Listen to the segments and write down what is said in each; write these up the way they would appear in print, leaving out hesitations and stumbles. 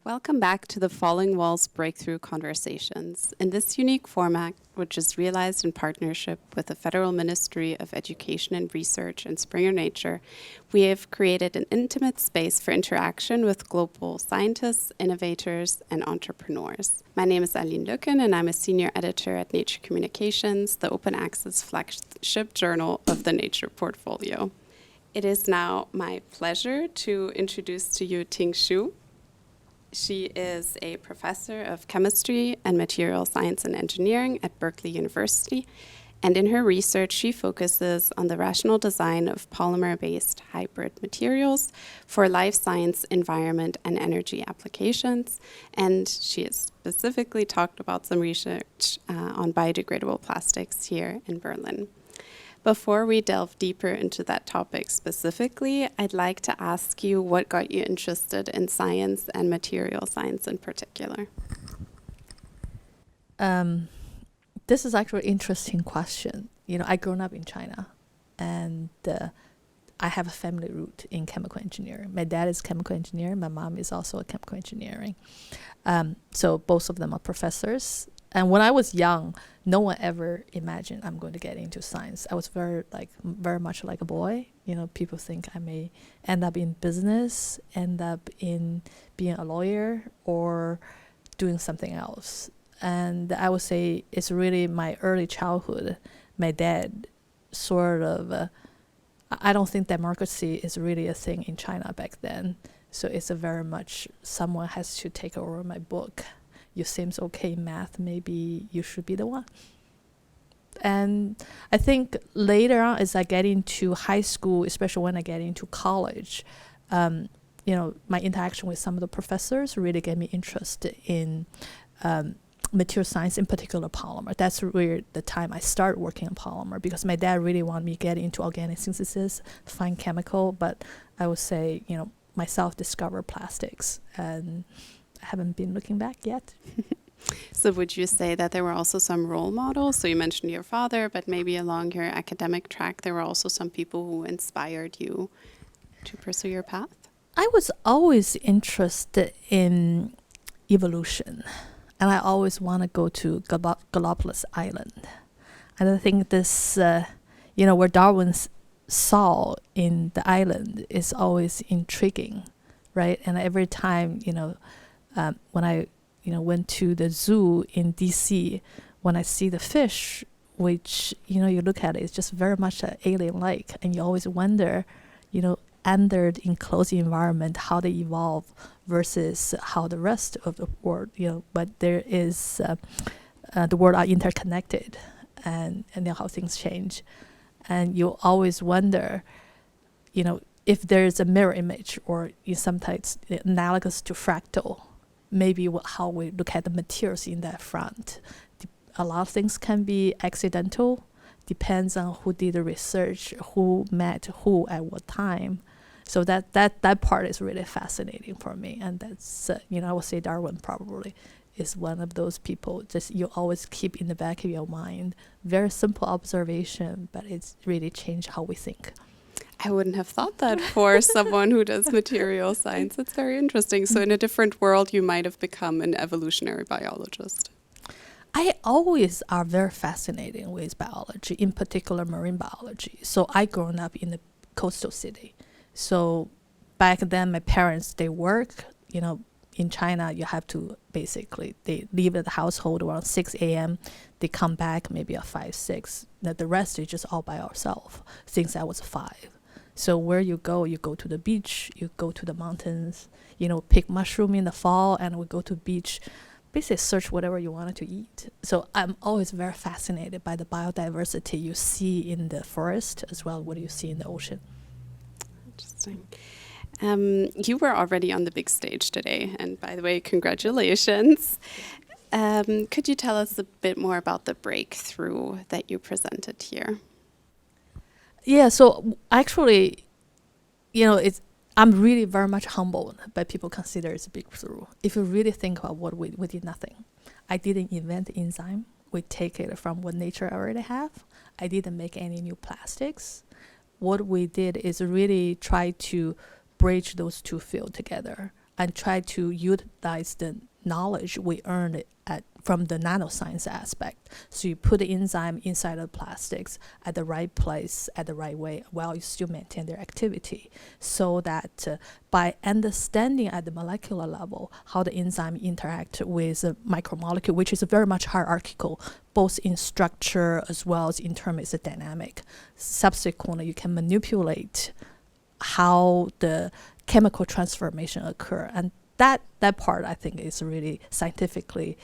Welcome back to the Falling Walls Breakthrough Conversations. In this unique format, which is realized in partnership with the Federal Ministry of Education and Research and Springer Nature, we have created an intimate space for interaction with global scientists, innovators, and entrepreneurs. My name is Aline Lücken, and I'm a senior editor at Nature Communications, the open access flagship journal of the Nature portfolio. It is now my pleasure to introduce to you Ting Xu. She is a professor of chemistry and material science and engineering at Berkeley University, and in her research she focuses on the rational design of polymer-based hybrid materials for life science, environment, and energy applications, and she has specifically talked about some research on biodegradable plastics here in Berlin. Before we delve deeper into that topic specifically, I'd like to ask you what got you interested in science and material science in particular. This is actually an interesting question. I grew up in China, and I have a family root in chemical engineering. My dad is a chemical engineer. My mom is also a chemical engineering. So both of them are professors. And when I was young, no one ever imagined I'm going to get into science. I was very much like a boy. People think I may end up in business, end up in being a lawyer, or doing something else. And I would say it's really my early childhood. My dad sort of, I don't think democracy is really a thing in China back then. So it's a very much someone has to take over my book. You seems okay in math, maybe you should be the one. And I think later on, as I get into high school, especially when I get into college, my interaction with some of the professors really gave me interest in material science, in particular polymer. That's really the time I started working on polymer, because my dad really wanted me to get into organic synthesis, fine chemical, but I would say, myself discovered plastics, and I haven't been looking back yet. So would you say that there were also some role models? So you mentioned your father, but maybe along your academic track, there were also some people who inspired you to pursue your path? I was always interested in evolution, and I always want to go to Galapagos Island. And I think this, where Darwin saw in the island is always intriguing, right? And every time, when I went to the zoo in DC, when I see the fish, which you look at it, it's just very much alien-like, and you always wonder, under the enclosed environment, how they evolve versus how the rest of the world, but there is the world are interconnected, and how things change, and you always wonder, if there is a mirror image, or sometimes analogous to fractal. Maybe how we look at the materials in that front. A lot of things can be accidental, depends on who did the research, who met who at what time. So that part is really fascinating for me. And that's, I would say Darwin probably is one of those people just you always keep in the back of your mind. Very simple observation, but it's really changed how we think. I wouldn't have thought that for someone who does material science. It's very interesting. So in a different world, you might have become an evolutionary biologist. I always are very fascinated with biology, in particular marine biology. So I grown up in a coastal city. So back then, my parents, they work, in China, you have to basically, they leave the household around 6 a.m. They come back maybe at 5, 6. Now the rest is just all by ourselves since I was 5. So where you go to the beach, you go to the mountains, pick mushroom in the fall, and we go to beach, basically search whatever you wanted to eat. So I'm always very fascinated by the biodiversity you see in the forest as well as what you see in the ocean. Interesting. You were already on the big stage today, and by the way, congratulations. Could you tell us a bit more about the breakthrough that you presented here? Yeah, so actually, I'm really very much humbled, but people consider it a breakthrough. If you really think about what we did nothing. I didn't invent the enzyme. We take it from what nature already have. I didn't make any new plastics. What we did is really try to bridge those two fields together. and try to utilize the knowledge we earned from the nanoscience aspect. So you put the enzyme inside of plastics at the right place, at the right way, while you still maintain their activity. So that by understanding at the molecular level how the enzyme interact with a micromolecule, which is very much hierarchical, both in structure as well as in terms of dynamic. Subsequently, you can manipulate how the chemical transformation occur. And that part, I think, is really scientifically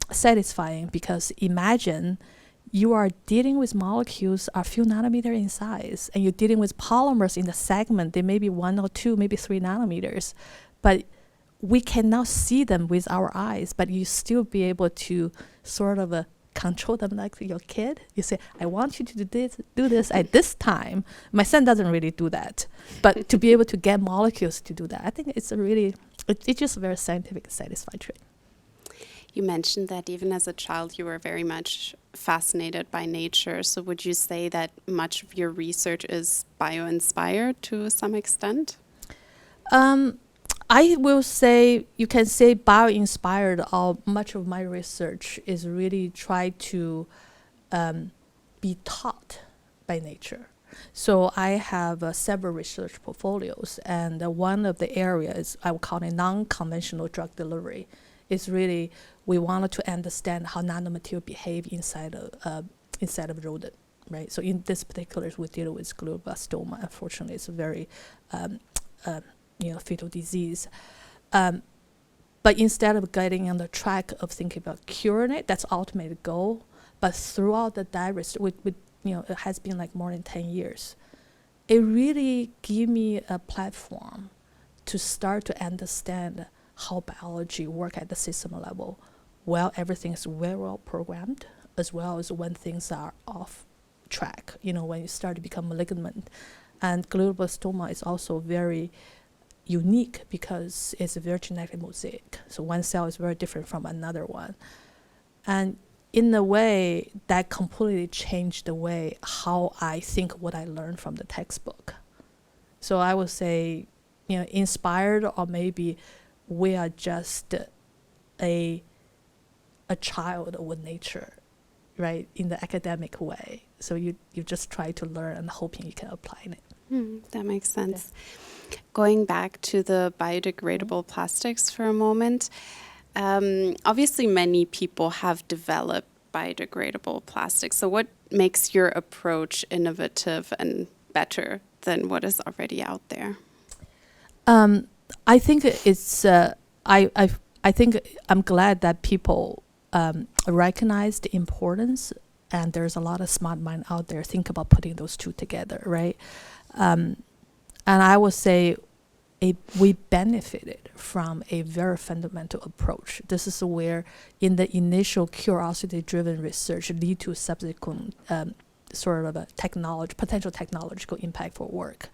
satisfying, because imagine you are dealing with molecules a few nanometers in size, and you're dealing with polymers in the segment, they may be 1 or 2, maybe 3 nanometers, but we cannot see them with our eyes, but you still be able to sort of control them like your kid. You say, I want you to do this at this time. My son doesn't really do that, but to be able to get molecules to do that, I think it's it's just very scientific, satisfying trait. You mentioned that even as a child, you were very much fascinated by nature. So would you say that much of your research is bio-inspired to some extent? I will say, you can say bio-inspired, or much of my research is really try to be taught by nature. So I have several research portfolios, and one of the areas I would call it non-conventional drug delivery is really, we wanted to understand how nanomaterial behave inside of rodent, right? So in this particular, we deal with glioblastoma. Unfortunately, it's a very fatal disease. But instead of getting on the track of thinking about curing it, that's ultimate goal. But throughout the diversity, it has been like more than 10 years. It really gave me a platform to start to understand how biology work at the system level. Well, everything is very well programmed, as well as when things are off track, when you start to become malignant. And glioblastoma is also very unique because it's a very genetic mosaic. So one cell is very different from another one. And in a way, that completely changed the way how I think what I learned from the textbook. So I would say, inspired, or maybe we are just a child with nature, right, in the academic way. So you just try to learn and hoping you can apply it. That makes sense. Yeah. Going back to the biodegradable plastics for a moment, obviously many people have developed biodegradable plastics. So what makes your approach innovative and better than what is already out there? I think it's I think I'm glad that people recognize the importance, and there's a lot of smart mind out there think about putting those two together, right? And I would say we benefited from a very fundamental approach. This is where, in the initial curiosity-driven research, lead to subsequent sort of a potential technological impact for work.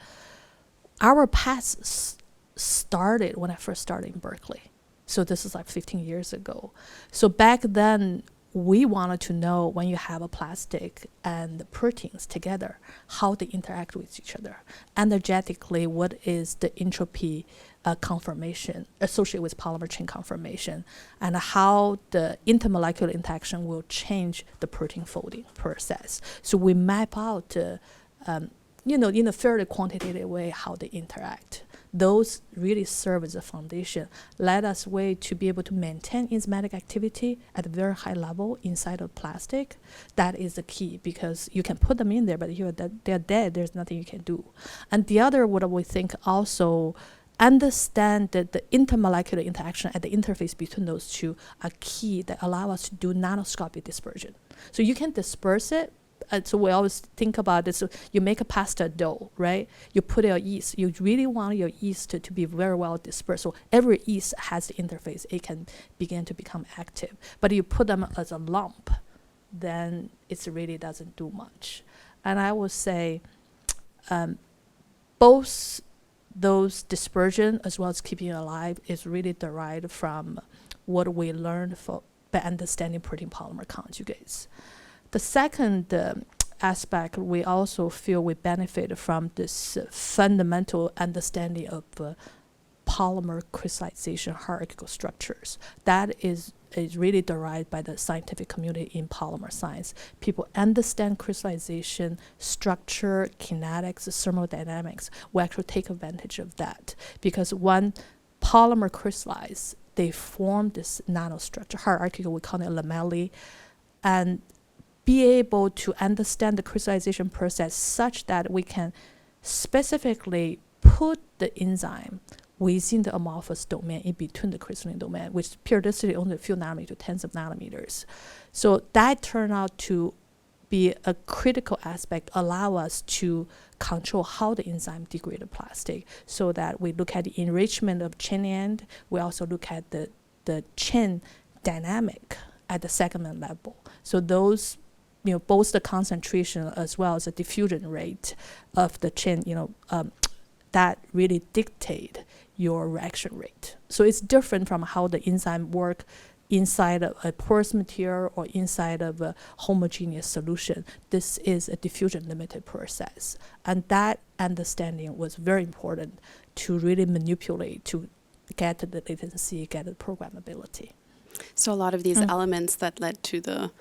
Our path started when I first started in Berkeley. So this is like 15 years ago. So back then, we wanted to know, when you have a plastic and the proteins together, how they interact with each other. Energetically, what is the entropy conformation associated with polymer chain conformation, and how the intermolecular interaction will change the protein folding process. So we map out, in a fairly quantitative way, how they interact. Those really serve as a foundation, led us way to be able to maintain enzymatic activity at a very high level inside of plastic. That is the key, because you can put them in there, but if they're dead, there's nothing you can do. And the other, what we think also, understand that the intermolecular interaction at the interface between those two are key, that allow us to do nanoscopic dispersion. So you can disperse it. So we always think about this. So you make a pasta dough, right? You put your yeast. You really want your yeast to be very well dispersed. So every yeast has the interface. It can begin to become active. But you put them as a lump, then it really doesn't do much. And I would say both those dispersion as well as keeping it alive is really derived from what we learned by understanding protein polymer conjugates. The second aspect, we also feel we benefit from this fundamental understanding of polymer crystallization hierarchical structures. That is really derived by the scientific community in polymer science. People understand crystallization, structure, kinetics, thermodynamics. We actually take advantage of that because when polymer crystallize, they form this nanostructure, hierarchical, we call it lamellae, and be able to understand the crystallization process such that we can specifically put the enzyme within the amorphous domain in between the crystalline domain, which periodicity only a few nanometers to tens of nanometers. So that turned out to be a critical aspect, allow us to control how the enzyme degrade the plastic, so that we look at the enrichment of chain end. We also look at the chain dynamic at the segment level. So those, both the concentration as well as the diffusion rate of the chain, that really dictate your reaction rate. So it's different from how the enzyme work inside of a porous material or inside of a homogeneous solution. This is a diffusion limited process. And that understanding was very important to really manipulate, to get the latency, get the programmability. So a lot of these elements that led to the,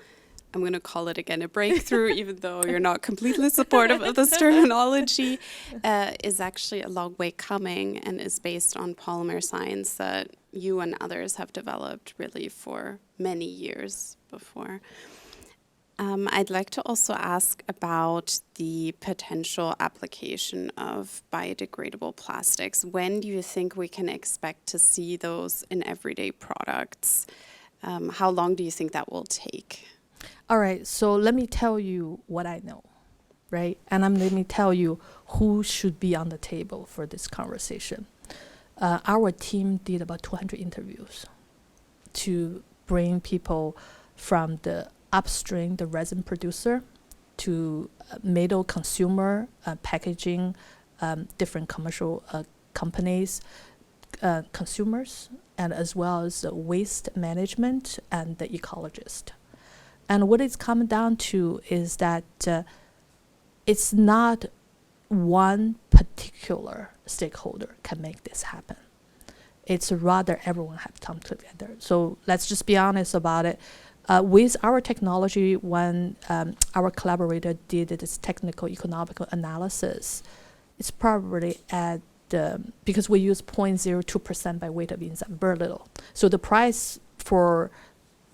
I'm going to call it again a breakthrough, even though you're not completely supportive of this terminology, is actually a long way coming and is based on polymer science that you and others have developed really for many years before. I'd like to also ask about the potential application of biodegradable plastics. When do you think we can expect to see those in everyday products? How long do you think that will take? All right, so let me tell you what I know, right? And let me tell you who should be on the table for this conversation. Our team did about 200 interviews to bring people from the upstream, the resin producer, to middle consumer, packaging, different commercial companies, consumers, and as well as waste management and the ecologist. And what it's come down to is that it's not one particular stakeholder can make this happen. It's rather everyone have to come together. So let's just be honest about it. With our technology, when our collaborator did this technical economical analysis, it's probably at because we use 0.02% by weight of enzyme, very little. So the price for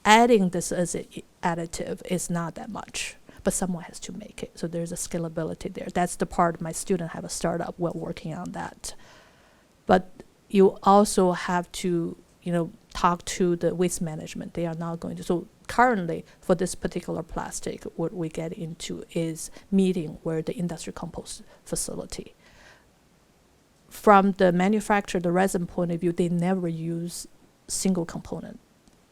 adding this as an additive is not that much, but someone has to make it. So there's a scalability there. That's the part my student have a startup. We're working on that. But you also have to, talk to the waste management. They are not going to. So currently, for this particular plastic, what we get into is meeting where the industry compost facility. From the manufacturer, the resin point of view, they never use single component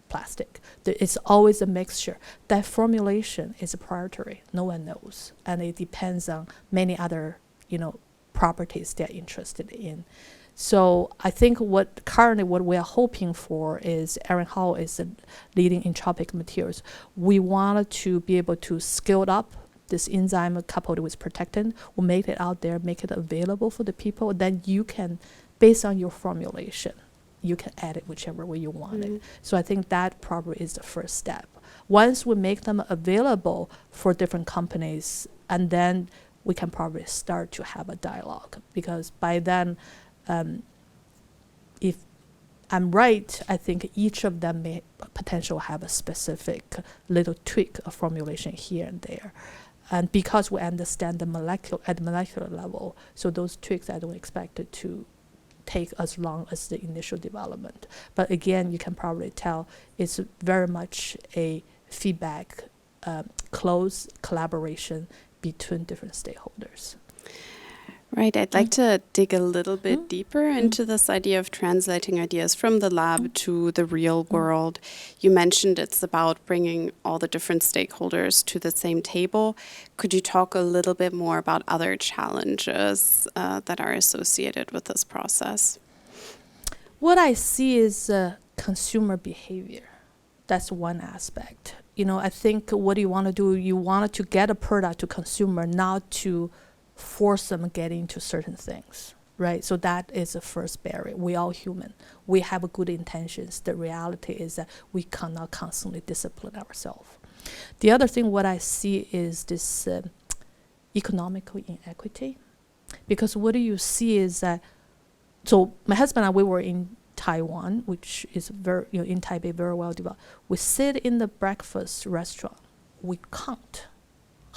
plastic. It's always a mixture. That formulation is proprietary. No one knows. And it depends on many other, properties they're interested in. So I think what we are hoping for is, Aaron Hall is leading in tropic materials. We wanted to be able to scale up this enzyme coupled with protectant. We'll make it out there, make it available for the people. Then you can, based on your formulation, you can add it whichever way you want it. So I think that probably is the first step. Once we make them available for different companies, and then we can probably start to have a dialogue. Because by then, if I'm right, I think each of them may potentially have a specific little tweak of formulation here and there. And because we understand at the molecular level, so those tweaks I don't expect it to take as long as the initial development. But again, you can probably tell it's very much a feedback, close collaboration between different stakeholders. Right, I'd like to dig a little bit deeper into this idea of translating ideas from the lab to the real world. You mentioned it's about bringing all the different stakeholders to the same table. Could you talk a little bit more about other challenges that are associated with this process? What I see is consumer behavior. That's one aspect. I think what you want to do, you want to get a product to consumer, not to force them get into certain things. right? So that is the first barrier. We all human. We have good intentions. The reality is that we cannot constantly discipline ourselves. The other thing what I see is this economical inequity, because what do you see is that, so my husband and I, we were in Taiwan, which is very, in Taipei, very well developed. We sit in the breakfast restaurant, we count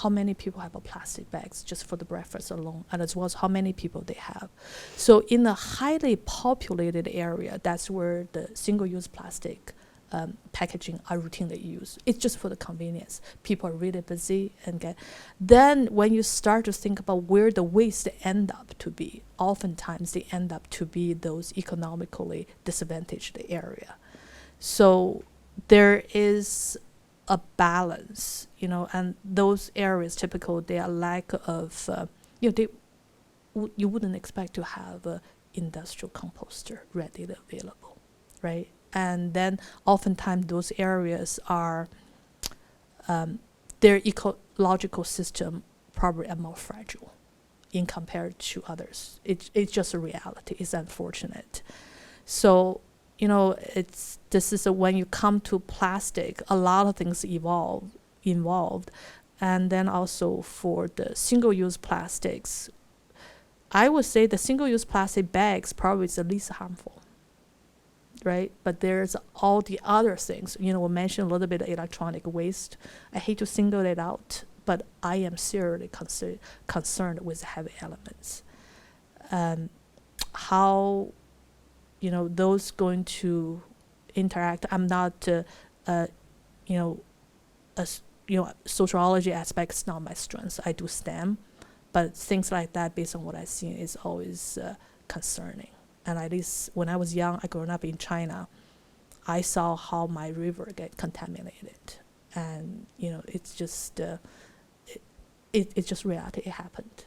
how many people have a plastic bags just for the breakfast alone, and as well as how many people they have. So in a highly populated area, that's where the single-use plastic packaging are routinely used. It's just for the convenience. People are really busy then when you start to think about where the waste end up to be, oftentimes they end up to be those economically disadvantaged area. So there is a balance, and those areas typical, they are lack of, you wouldn't expect to have an industrial composter readily available, right? And then oftentimes those areas are, their ecological system probably are more fragile in compared to others. It's just a reality. It's unfortunate. So, this is when you come to plastic, a lot of things involved. And then also for the single-use plastics, I would say the single-use plastic bags probably is the least harmful, right? But there's all the other things. We mentioned a little bit of electronic waste. I hate to single it out, but I am seriously concerned with heavy elements. How, those going to interact. I'm not, sociology aspect is not my strength. I do STEM, but things like that, based on what I've seen, is always concerning. And at least when I was young, I grew up in China, I saw how my river get contaminated. And, it's just, it's just reality. It happened.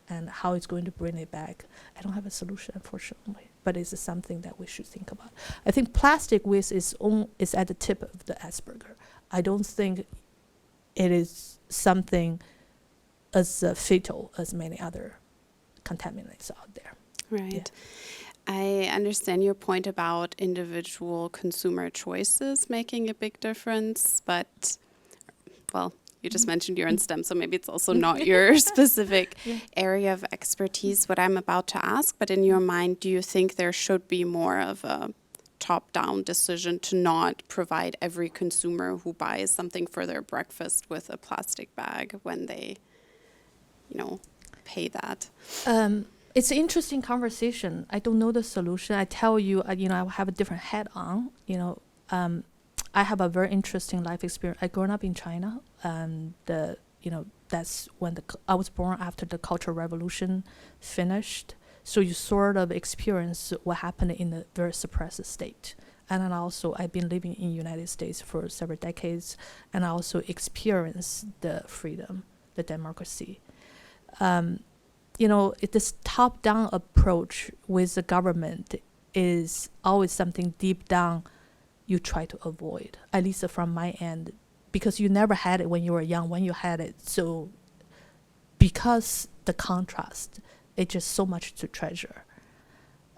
And how it's going to bring it back, I don't have a solution, unfortunately. But it's something that we should think about. I think plastic waste is at the tip of the iceberg. I don't think it is something as fatal as many other contaminants out there. Right. Yeah. I understand your point about individual consumer choices making a big difference, but, well, you just mentioned you're in STEM, so maybe it's also not your specific area of expertise, what I'm about to ask. But in your mind, do you think there should be more of a top-down decision to not provide every consumer who buys something for their breakfast with a plastic bag when they, pay that? It's an interesting conversation. I don't know the solution. I tell you, I have a different hat on. I have a very interesting life experience. I grew up in China, and that's when I was born after the Cultural Revolution finished. So you sort of experience what happened in a very suppressed state. And then also, I've been living in the United States for several decades, and I also experienced the freedom, the democracy. This top-down approach with the government is always something deep down you try to avoid, at least from my end, because you never had it when you were young, when you had it. So because the contrast, it's just so much to treasure.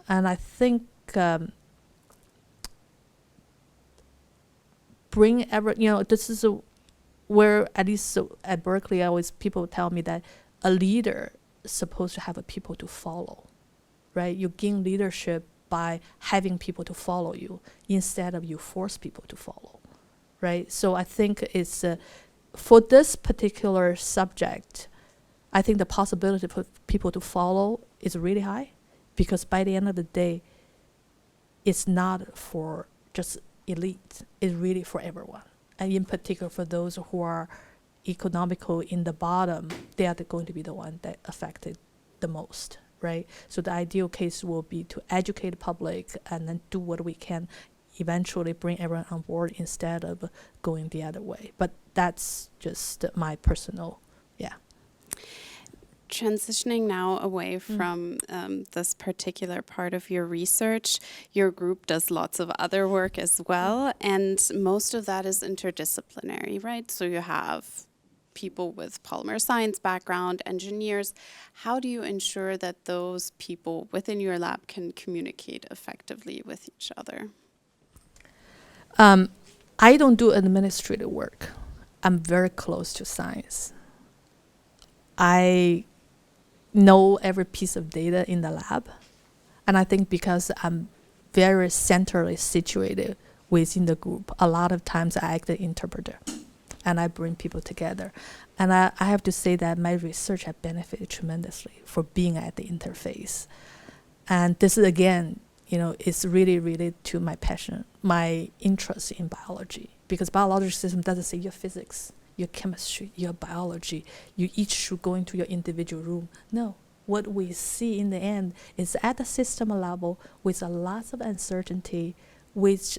And I think this is where, at least at Berkeley, people tell me that a leader is supposed to have people to follow, right? You gain leadership by having people to follow you instead of you force people to follow, right? So I think it's for this particular subject, I think the possibility for people to follow is really high, because by the end of the day, it's not for just elite, it's really for everyone. And in particular for those who are economical in the bottom, they are going to be the one that affected the most. Right? So the ideal case will be to educate the public and then do what we can, eventually bring everyone on board instead of going the other way. But that's just my personal, Transitioning now away from this particular part of your research, your group does lots of other work as well, and most of that is interdisciplinary, right? So you have people with polymer science background, engineers. How do you ensure that those people within your lab can communicate effectively with each other? I don't do administrative work. I'm very close to science. I know every piece of data in the lab. And I think because I'm very centrally situated within the group, a lot of times I act as interpreter and I bring people together. And I have to say that my research has benefited tremendously for being at the interface. And this is, again, it's really related to my passion, my interest in biology, because biological system doesn't say your physics, your chemistry, your biology, you each should go into your individual room. No, what we see in the end is at the system level with a lot of uncertainty, with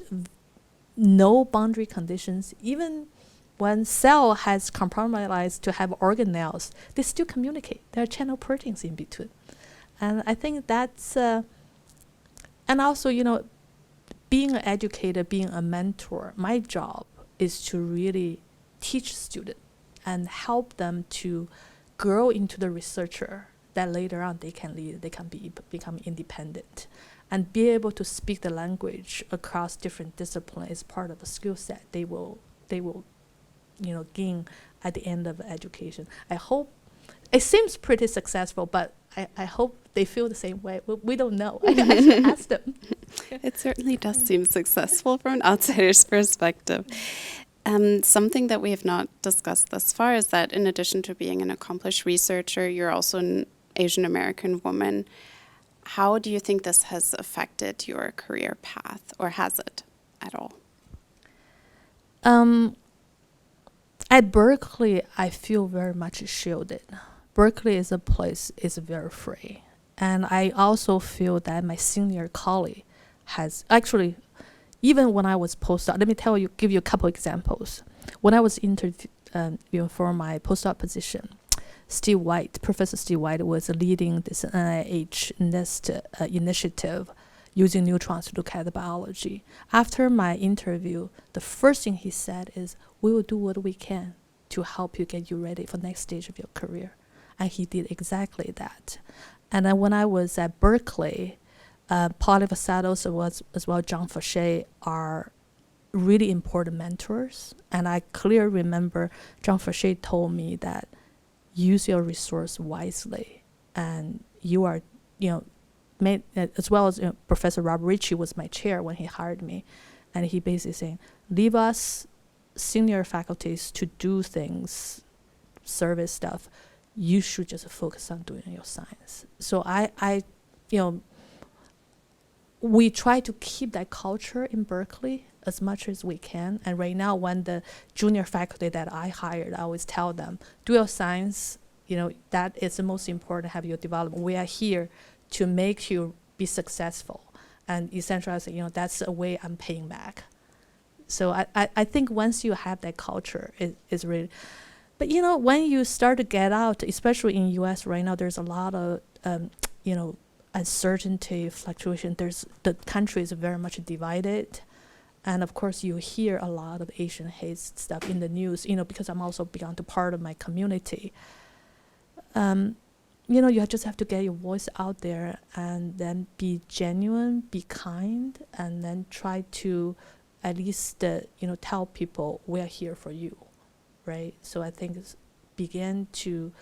no boundary conditions. Even when cell has compartmentalized to have organelles, they still communicate. There are channel proteins in between. And I think that's, and also, being an educator, being a mentor, my job is to really teach students and help them to grow into the researcher that later on they can lead, they can become independent. And be able to speak the language across different disciplines is part of a skill set they will gain at the end of education. I hope it seems pretty successful, but I hope they feel the same way. We don't know. I should ask them. It certainly does seem successful from an outsider's perspective. Something that we have not discussed thus far is that in addition to being an accomplished researcher, you're also an Asian American woman. How do you think this has affected your career path, or has it at all? At Berkeley, I feel very much shielded. Berkeley is a place is very free. And I also feel that my senior colleague has actually, even when I was postdoc, let me give you a couple examples. When I was interviewing for my postdoc position, Professor Steve White was leading this NIH NEST initiative using neutrons to look at the biology. After my interview, the first thing he said is, we will do what we can to help you get you ready for the next stage of your career. And he did exactly that. And then when I was at Berkeley, Paul Vasados as well John Fauché are really important mentors. And I clearly remember John Fauché told me that use your resource wisely. And you are, as well as Professor Rob Ritchie was my chair when he hired me. And he basically saying, leave us senior faculties to do things, service stuff. You should just focus on doing your science. So we try to keep that culture in Berkeley as much as we can. And right now, when the junior faculty that I hired, I always tell them, do your science, that is the most important, have your development. We are here to make you be successful. And essentially, I say, that's a way I'm paying back. So I think once you have that culture, it's really... But, when you start to get out, especially in U.S. right now, there's a lot of, uncertainty, fluctuation. The country is very much divided. And, of course, you hear a lot of Asian hate stuff in the news, because I'm also begun to part of my community. You just have to get your voice out there and then be genuine, be kind, and then try to at least, tell people we're here for you. Right, so I think it's began to,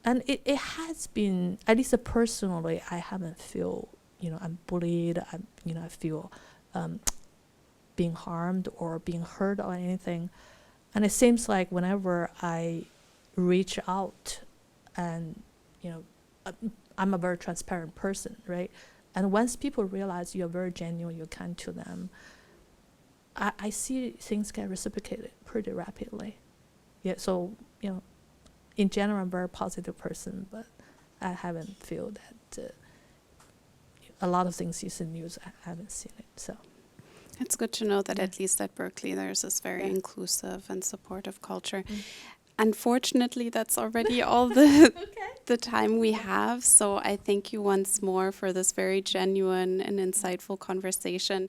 and it has been, at least personally, I haven't feel, I'm bullied. I feel being harmed or being hurt or anything, and it seems like whenever I reach out, and I'm a very transparent person, right, and once people realize you're very genuine, you're kind to them, I see things get reciprocated pretty rapidly. Yeah, so, in general, I'm a very positive person, but I haven't feel that a lot of things you see in news, I haven't seen it, so. It's good to know that at least at Berkeley, there's this very inclusive and supportive culture. Unfortunately, that's already all the time we have, so I thank you once more for this very genuine and insightful conversation.